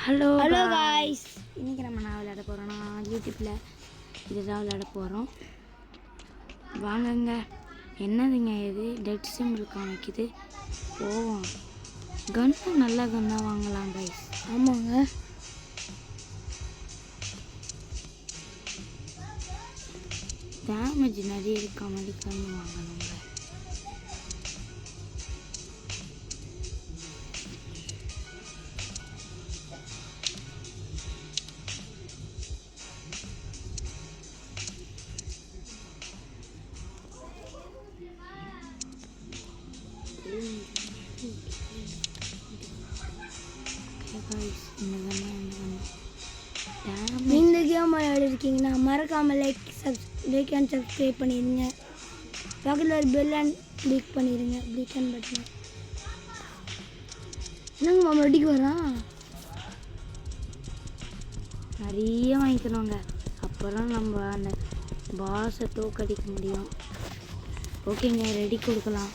Hello guys, இன்றைக்கி நம்ம நான் விளையாட போகிறோன்னா யூடியூப்பில் இதுதான் விளையாட போகிறோம். வாங்கங்க. என்னதுங்க இது டெட் சிம்பிள் காமிக்குது. போவோம். கன்னு நல்ல கன்னாக வாங்கலாம் காய்ஸ். ஆமாங்க. டேமேஜ் நிறைய இருக்க மாதிரி கன்று வாங்கணுங்க. இந்த கேம் விளையாடிருக்கீங்கன்னா மறக்காமல் லைக் அண்ட் சப்ஸ்கிரைப் பண்ணிடுங்க. பக்கத்தில் ஒரு பெல் அண்ட் கிளிக் பண்ணிடுங்க. Click and button. என்னங்க மாமா ரெடிக்கு வரான்? நிறைய வாங்கிக்கணுங்க. அப்புறம் நம்ம அந்த பாஸை தோக்கடிக்க முடியும். ஓகேங்க, ரெடி கொடுக்கலாம்.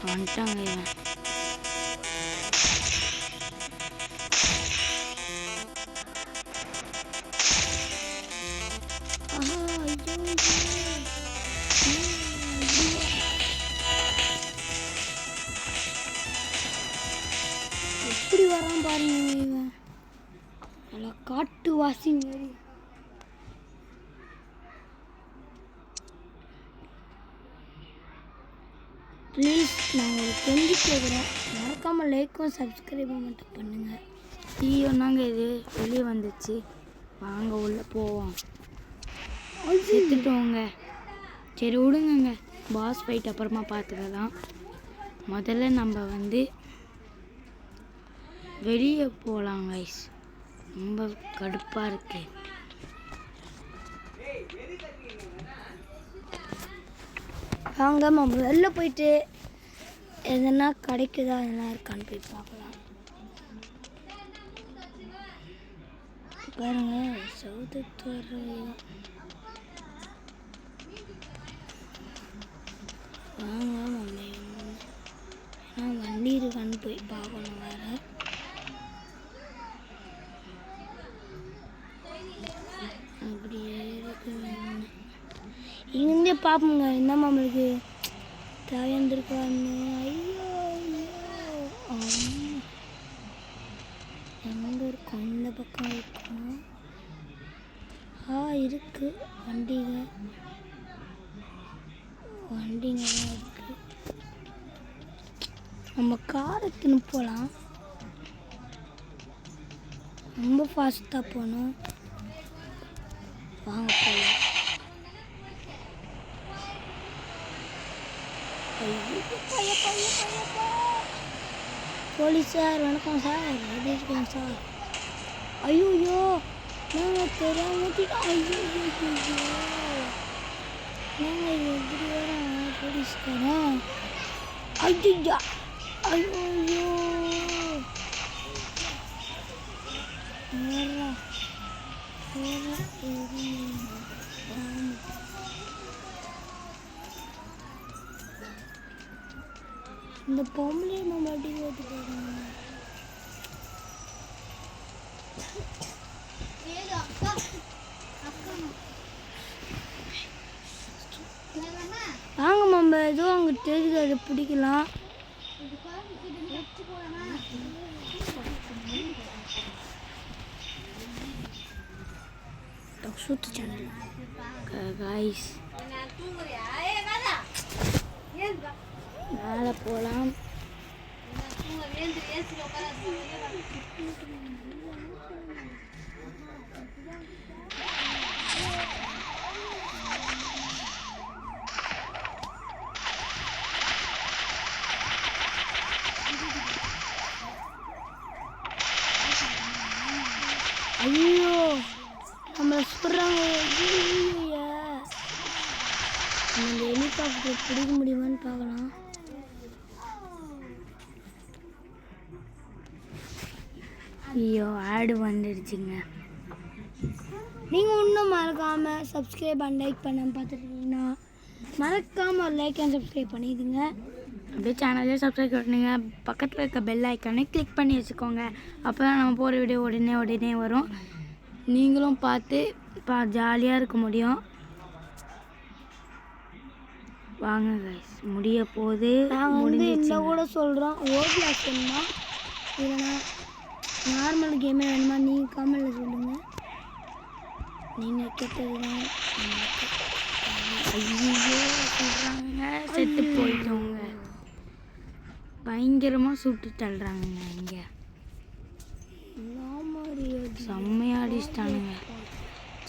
வந்துட்டாங்க இவன். எப்படி வரான் பாருங்க இவன். நல்லா காட்டு வாசி மாதிரி. ப்ளீஸ் நான் உங்களுக்கு தெரிஞ்சு கேட்குறேன், மறக்காமல் லைக்கும் சப்ஸ்கிரைபும் மட்டும் பண்ணுங்கள். தீயோன்னாங்க இது வெளியே வந்துச்சு. வாங்க உள்ளே போவோம். செத்துட்டோங்க. சரி விடுங்கங்க, பாஸ் ஃபைட் அப்புறமா பார்த்துக்கலாம். முதல்ல நம்ம வெளியே போகலாம் கைஸ். ரொம்ப கடுப்பாக இருக்கு. வாங்க நம்ம வெளில போயிட்டு எதனா கிடைக்குதா எதனா இருக்கான்னு போய் பார்க்கலாம். பாருங்க சவுதத்துறை. வாங்க மம்மி, ஏன்னா வண்டி இருக்கான்னு போய் பார்க்கணும். வேறு அப்படியே இருக்கு. இங்கே பார்ப்போங்க என்ன மாமலுக்கு தேவையாந்திருக்கான்னு. ஐயோ ஐயோ, எங்கே இருக்கும்? இந்த பக்கம் இருக்கும். இருக்கு வண்டிங்க தான் இருக்கு. நம்ம காருக்குன்னு போகலாம். ரொம்ப ஃபாஸ்ட்டாக போகணும். வாங்க போகலாம். போலீஸ் சார் வணக்கம் சார், எப்படி இருக்கீங்க சார்? ஐயோ நாங்கள் தெரியாம. நாங்கள் எப்படி வரோம் போலீஸ்காரன்? ஐயா ஐயோ இந்த பொம்பளை நம்ம அடி ஓட்டு போகிறாங்க. வாங்க மாமா, ஏதோ அங்கே தெரியுது, அதை பிடிக்கலாம். சுத்து சேனல் காய்ஸ் மேலே போகலாம். ஐயோ நம்மளை சொல்கிறாங்க. நம்ம ஹெலிகாப்டர் பிடிக்க முடியுமான்னு பார்க்கலாம். ஐயோ ஆடு வந்துடுச்சுங்க. நீங்கள் இன்னும் மறக்காமல் சப்ஸ்கிரைப் அண்ட் லைக் பண்ண பார்த்துருக்கீங்கன்னா மறக்காமல் ஒரு லைக் அண்ட் சப்ஸ்கிரைப் பண்ணிடுங்க. அப்படியே சேனலே சப்ஸ்கிரைப் பண்ணுங்க, பக்கத்தில் இருக்க பெல் ஐக்கானே கிளிக் பண்ணி வச்சுக்கோங்க. அப்போ தான் நம்ம போகிற வீடியோ உடனே வரும். நீங்களும் பார்த்து ஜாலியாக இருக்க முடியும். வாங்க கைஸ், முடிய போகுது. நாங்கள் வந்து என்ன கூட சொல்கிறோம், ஓபிளாஸ் வேணுமா இல்லைனா நார்மல் கேமே வேணுமா நீங்கள் கமெண்ட்டில் சொல்லுங்கள். நீங்கள் கேட்டது தான். ஐயோ சொல்கிறாங்க, செத்து போயிட்டோங்க. பயங்கரமாக சுட்டு தள்ளுறாங்க. இங்கே செம்மையாக அடிச்சிட்டானுங்க.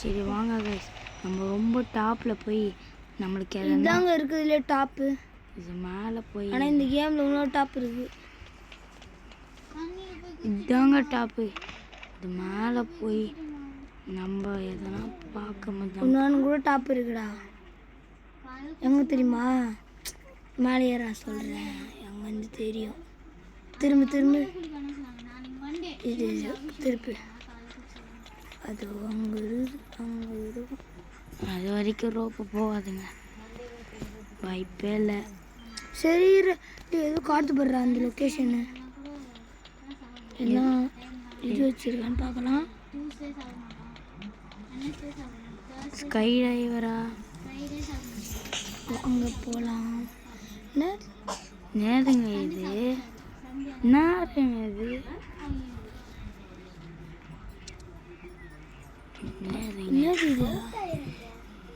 சரி வாங்க கைஸ், நம்ம ரொம்ப டாப்பில் போய் நம்மளுக்கு இதாங்க இருக்குதுல டாப்பு. இது மேலே போய் ஆனால் இந்த கேமில் இன்னொரு டாப் இருக்குது. இதாங்க டாப்பு. இது மேலே போய் நம்ம எதனா பார்க்க முடியும். இன்னொன்று கூட டாப் இருக்குடா. எங்கே தெரியுமா? மேலே ஏறா சொல்கிறேன், எங்கே வந்து தெரியும். திரும்ப இது திருப்பி அது அங்கே இருக்கும். அது வரைக்கும் ரோப்பு போகாதுங்க, வாய்ப்பே இல்லை. சரி எதுவும் காட்டு போடுறா அந்த லொக்கேஷனு எல்லாம் இது வச்சிருக்கான்னு பார்க்கலாம். ஸ்கை டைவரா, அங்கே போகலாம். நேருங்க இது, நேருங்க இது, என்னது இது?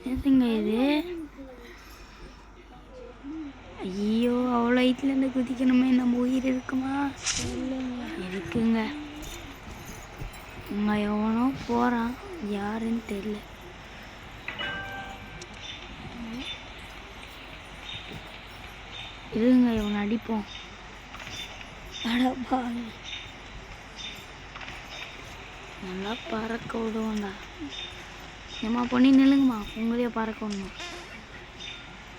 நேருங்க இது. ஐயோ, அவ்வளோ ஹைட்லேருந்து குதிக்கணுமே, நம்ம உயிர் இருக்குமா? இருக்குங்க. இங்கே எவனோ போகிறான், யாருன்னு தெரியல. இருங்க, இவனை அடிப்போம். அடப்பா, நல்லா பறக்க விடுவோண்டா. ஏம்மா பொண்ணி நில்லுங்கம்மா, உங்களையே பறக்க விடணும்.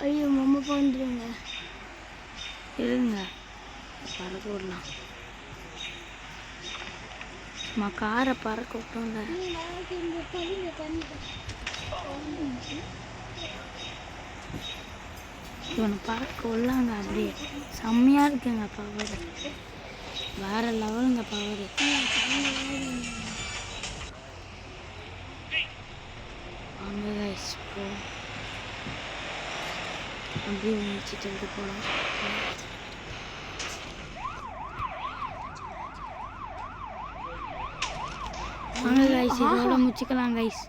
ஐயோ மம்மா வந்துடுங்க. இருங்க, பறக்க விடலாம். சும்மா காரை பறக்க விட்டோம்ல. இவனை பறக்க விடலாங்க. அப்படியே செம்மையாக இருக்குங்க பவர், வேற லெவலுங்க பவர். வாங்க கைஸ், போ அப்படியே முடிச்சுட்டு போகலாம். வாங்க கைஸ், இதோட முடிச்சுக்கலாம் கைஸ்.